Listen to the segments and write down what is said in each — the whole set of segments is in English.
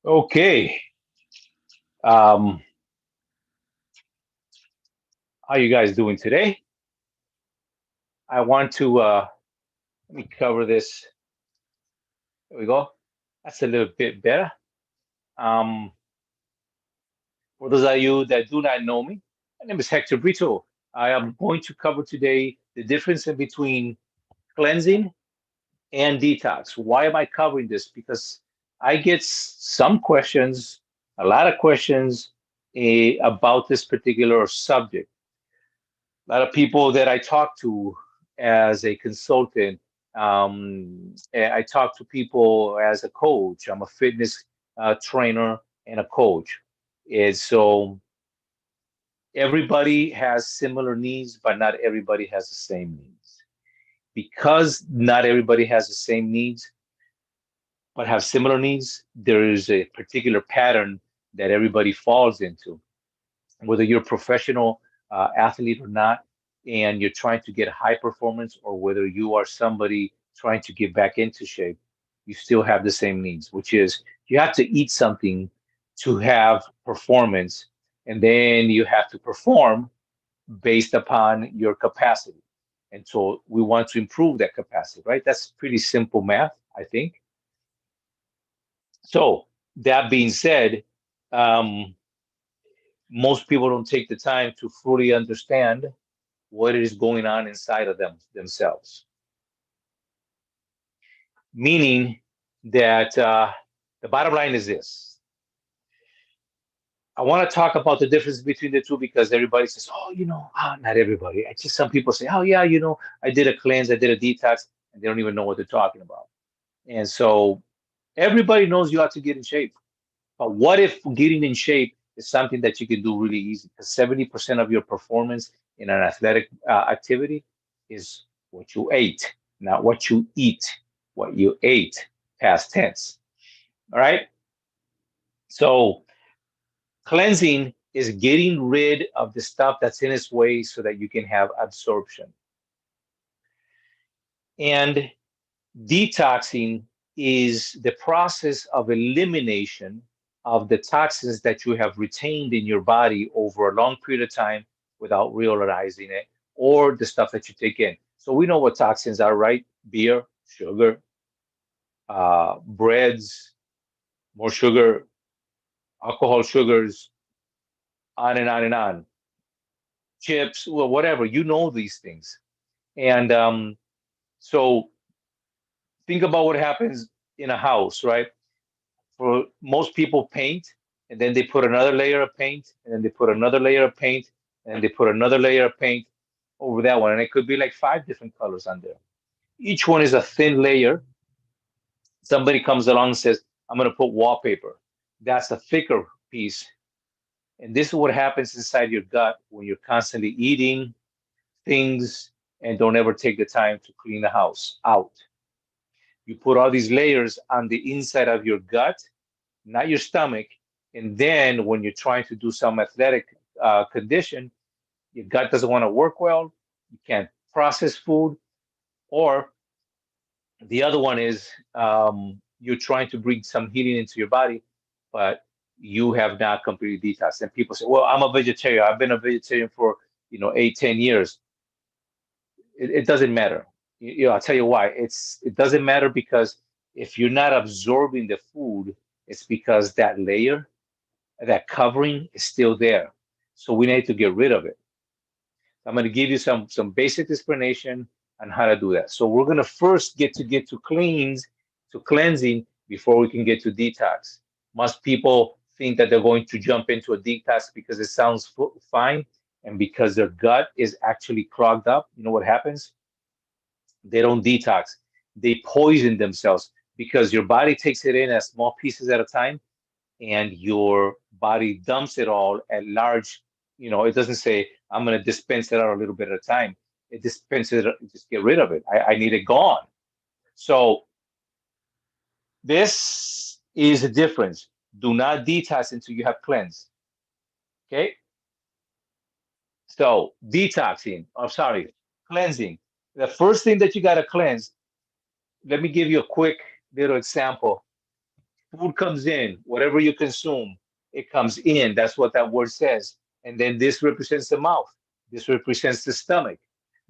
Okay. Um, how you guys doing today? I want to let me cover this. There we go. That's a little bit better. Um, for those of you that do not know me, my name is Hector Brito. I am going to cover today the difference in between cleansing and detox. Why am I covering this? Because I get some questions, a lot of questions about this particular subject. A lot of people that I talk to as a consultant. I talk to people as a coach. I'm a fitness trainer and a coach. And so everybody has similar needs, but not everybody has the same needs. Because not everybody has the same needs, but have similar needs, there is a particular pattern that everybody falls into, whether you're a professional athlete or not, and you're trying to get high performance, or whether you are somebody trying to get back into shape, you still have the same needs, which is you have to eat something to have performance, and then you have to perform based upon your capacity. And so we want to improve that capacity, right? That's pretty simple math, I think. So that being said, um, most people don't take the time to fully understand what is going on inside of themselves. Meaning that the bottom line is this. I want to talk about the difference between the two because everybody says, oh, not everybody. It's just some people say, oh, yeah, I did a cleanse, I did a detox, and they don't even know what they're talking about. And so everybody knows you have to get in shape. But what if getting in shape is something that you can do really easy? Because 70% of your performance in an athletic activity is what you ate, not what you eat. What you ate, past tense. All right. So cleansing is getting rid of the stuff that's in its way so that you can have absorption. And detoxing is the process of elimination of the toxins that you have retained in your body over a long period of time without realizing it, or the stuff that you take in. So we know what toxins are, right? Beer, sugar, breads, more sugar, alcohol sugars, on and on and on. Chips, well, whatever. You know these things. And so think about what happens in a house, right? For most people paint, and then they put another layer of paint, and then they put another layer of paint, and they put another layer of paint over that one, and it could be like five different colors on there. Each one is a thin layer. Somebody comes along and says, I'm going to put wallpaper. That's a thicker piece. And this is what happens inside your gut when you're constantly eating things and don't ever take the time to clean the house out. You put all these layers on the inside of your gut, not your stomach. And then when you're trying to do some athletic condition, your gut doesn't want to work well. You can't process food. Or the other one is you're trying to bring some healing into your body, but you have not completely detoxed. And people say, well, I'm a vegetarian. I've been a vegetarian for 8, 10 years. It doesn't matter. I'll tell you why. It doesn't matter because if you're not absorbing the food, it's because that layer, that covering is still there. So we need to get rid of it. I'm going to give you some basic explanation on how to do that. So we're going to first get to cleansing before we can get to detox. Most people think that they're going to jump into a detox because it sounds fine and because their gut is actually clogged up. You know what happens? They don't detox. They poison themselves because your body takes it in as small pieces at a time and your body dumps it all at large. It doesn't say, I'm going to dispense it out a little bit at a time. It dispenses it, just get rid of it. I need it gone. So this is the difference. Do not detox until you have cleansed. Okay. So detoxing, oh, sorry, cleansing. The first thing that you got to cleanse, let me give you a quick little example. Food comes in, whatever you consume, it comes in. That's what that word says. And then this represents the mouth. This represents the stomach.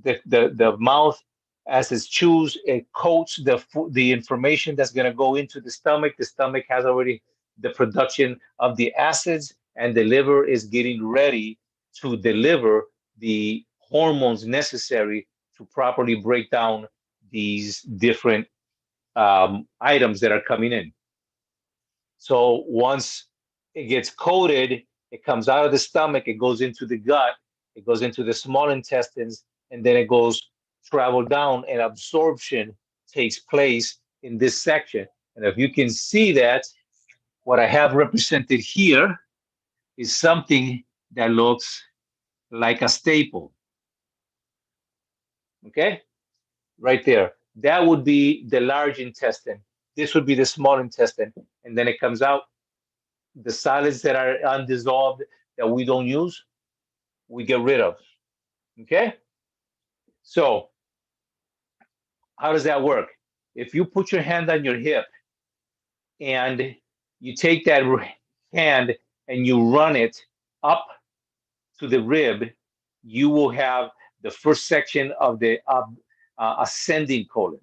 The mouth, as it chews, it coats the information that's going to go into the stomach. The stomach has already the production of the acids, and the liver is getting ready to deliver the hormones necessary to properly break down these different items that are coming in. So once it gets coated, it comes out of the stomach, it goes into the gut, it goes into the small intestines, and then it goes travel down, and absorption takes place in this section. And if you can see that, what I have represented here is something that looks like a staple. Okay, right there. That would be the large intestine. This would be the small intestine. And then it comes out. The solids that are undissolved that we don't use, we get rid of. Okay? So, how does that work? If you put your hand on your hip and you take that hand and you run it up to the rib, you will have the first section of the ascending colon.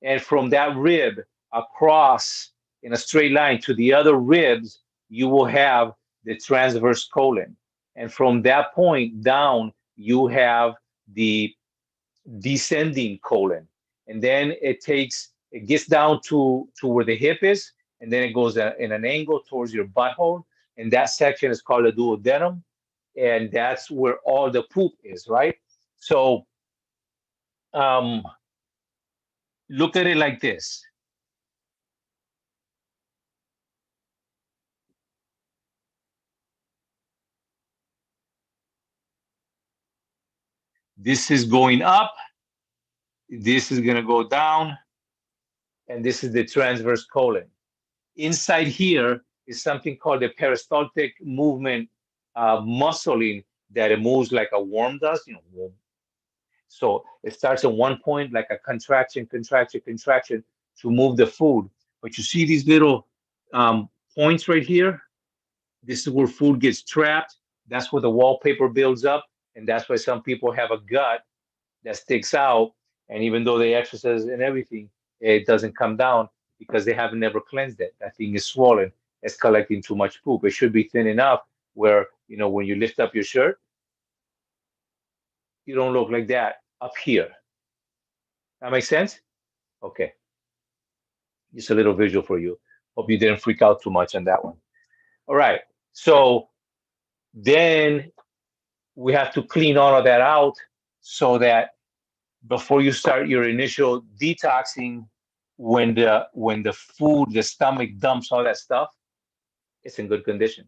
And from that rib across in a straight line to the other ribs, you will have the transverse colon. And from that point down, you have the descending colon. And then it gets down to where the hip is, and then it goes in an angle towards your butthole. And that section is called the duodenum. And that's where all the poop is, right? So look at it like this. This is going up, this is going to go down, and this is the transverse colon. Inside here is something called the peristaltic movement muscling that it moves like a worm does, So it starts at one point like a contraction, contraction, contraction to move the food. But you see these little points right here? This is where food gets trapped. That's where the wallpaper builds up. And that's why some people have a gut that sticks out. And even though they exercise and everything, it doesn't come down because they haven't never cleansed it. That thing is swollen. It's collecting too much poop. It should be thin enough where, when you lift up your shirt, you don't look like that up here. That makes sense? Okay. Just a little visual for you. Hope you didn't freak out too much on that one. All right. So then we have to clean all of that out so that before you start your initial detoxing, when the food, the stomach dumps all that stuff, it's in good condition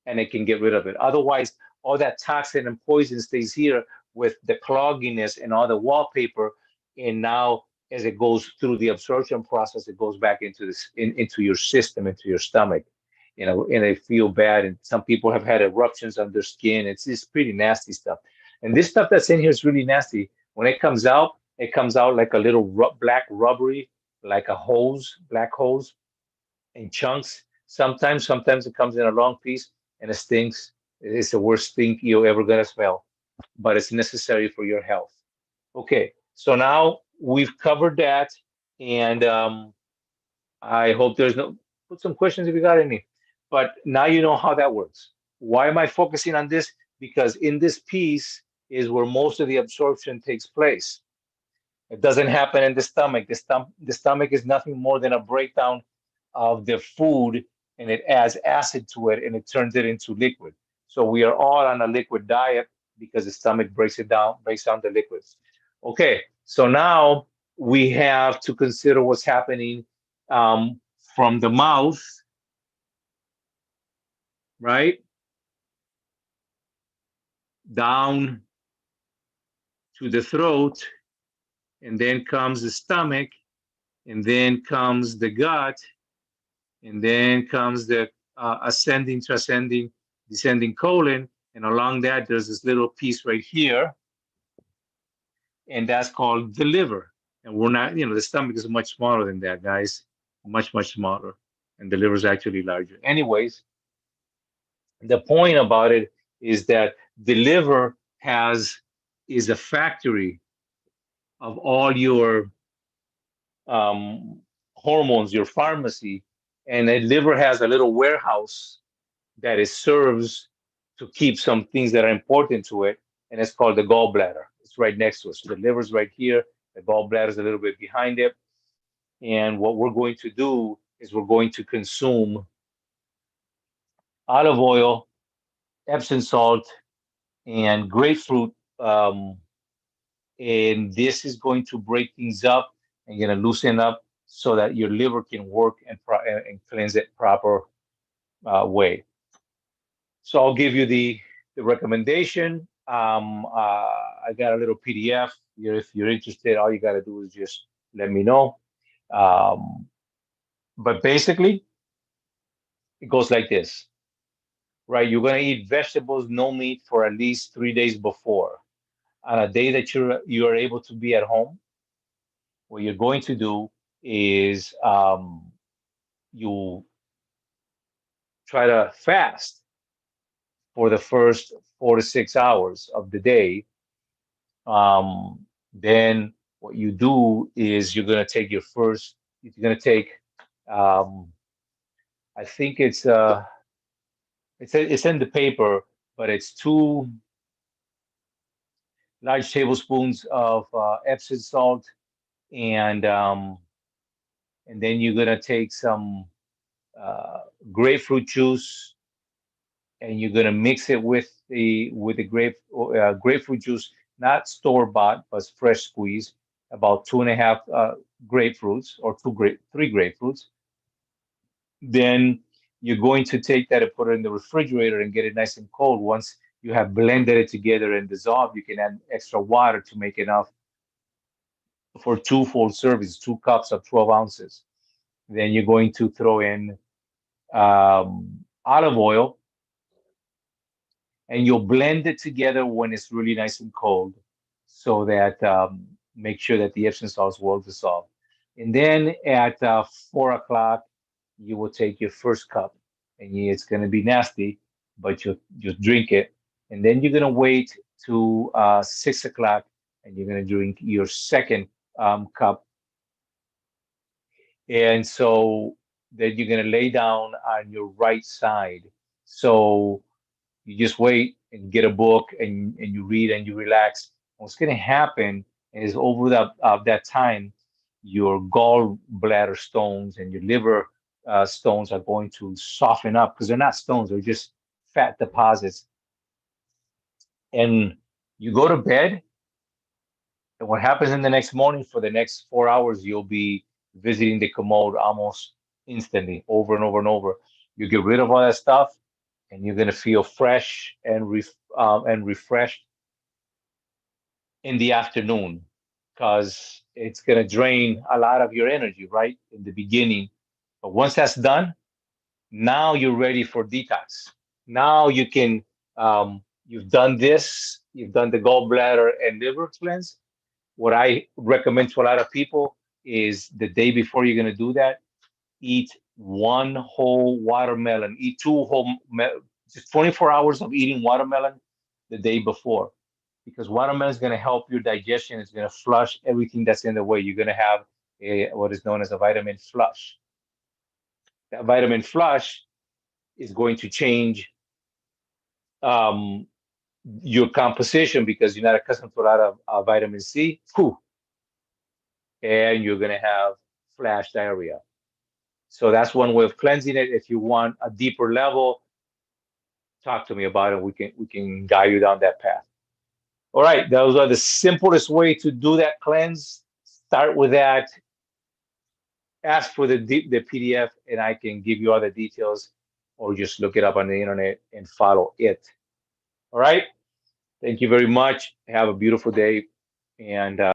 and it can get rid of it. Otherwise, all that toxin and poison stays here with the clogginess and all the wallpaper. And now as it goes through the absorption process, it goes back into into your system, into your stomach. And they feel bad. And some people have had eruptions on their skin. It's pretty nasty stuff. And this stuff that's in here is really nasty. When it comes out like a little black rubbery, like a hose, black hose in chunks. Sometimes it comes in a long piece and it stinks. It's the worst stink you're ever gonna smell, but it's necessary for your health. Okay, so now we've covered that, and I hope there's no put some questions if you got any. But now you know how that works. Why am I focusing on this? Because in this piece is where most of the absorption takes place. It doesn't happen in the stomach. The stomach is nothing more than a breakdown of the food, and it adds acid to it, and it turns it into liquid. So we are all on a liquid diet because the stomach breaks down the liquids. Okay, so now we have to consider what's happening from the mouth, right? Down to the throat, and then comes the stomach, and then comes the gut, and then comes the ascending, transcending, descending colon, and along that there's this little piece right here, and that's called the liver. And we're not, the stomach is much smaller than that, guys, much, much smaller. and the liver is actually larger. Anyways, the point about it is that the liver has is a factory of all your um, hormones, your pharmacy, and the liver has a little warehouse that it serves to keep some things that are important to it, and it's called the gallbladder. It's right next to it. So the liver's right here, the gallbladder is a little bit behind it, and what we're going to do is we're going to consume olive oil, Epsom salt, and grapefruit. And this is going to break things up and going to loosen up so that your liver can work and cleanse it proper way. So I'll give you the recommendation. I got a little PDF. If you're interested, all you got to do is just let me know. Um, but basically, it goes like this, right? You're going to eat vegetables, no meat for at least 3 days before. On a day that you're able to be at home, what you're going to do is you try to fast for the first 4 to 6 hours of the day. Then what you do is you're going to take you're going to take, um, I think it's in the paper, but it's 2 large tablespoons of Epsom salt, and um, and then you're going to take some uh, grapefruit juice, and you're going to mix it with the grapefruit juice, not store bought, but fresh squeezed, about two and a half grapefruits or 3 grapefruits. Then you're going to take that and put it in the refrigerator and get it nice and cold. Once you have blended it together and dissolved, you can add extra water to make enough for 2 full servings, 2 cups of 12 ounces. Then you're going to throw in olive oil, and you'll blend it together when it's really nice and cold, so that make sure that the Epsom salt is well dissolved. And then at 4 o'clock, you will take your first cup, and it's going to be nasty, but you just drink it. And then you're going to wait to 6 o'clock, and you're going to drink your second cup. And so then you're going to lay down on your right side. So you just wait and get a book, and you read and you relax. What's going to happen is over that time, your gallbladder stones and your liver stones are going to soften up, because they're not stones, they're just fat deposits. And you go to bed, and what happens in the next morning, for the next 4 hours, you'll be visiting the commode almost instantly, over and over and over. You get rid of all that stuff, and you're gonna feel fresh and refreshed in the afternoon, because it's gonna drain a lot of your energy right in the beginning. But once that's done, now you're ready for detox. Now you can you've done this, you've done the gallbladder and liver cleanse. What I recommend to a lot of people is the day before you're gonna do that, eat one whole watermelon, eat just 24 hours of eating watermelon the day before, because watermelon is going to help your digestion. It's going to flush everything that's in the way. You're going to have what is known as a vitamin flush. That vitamin flush is going to change um, your composition, because you're not accustomed to a lot of vitamin C. Whew, and you're going to have flash diarrhea. So that's one way of cleansing it. If you want a deeper level, talk to me about it. We can guide you down that path. All right, those are the simplest way to do that cleanse. Start with that. Ask for the PDF, and I can give you all the details, or just look it up on the internet and follow it. All right. Thank you very much. Have a beautiful day, and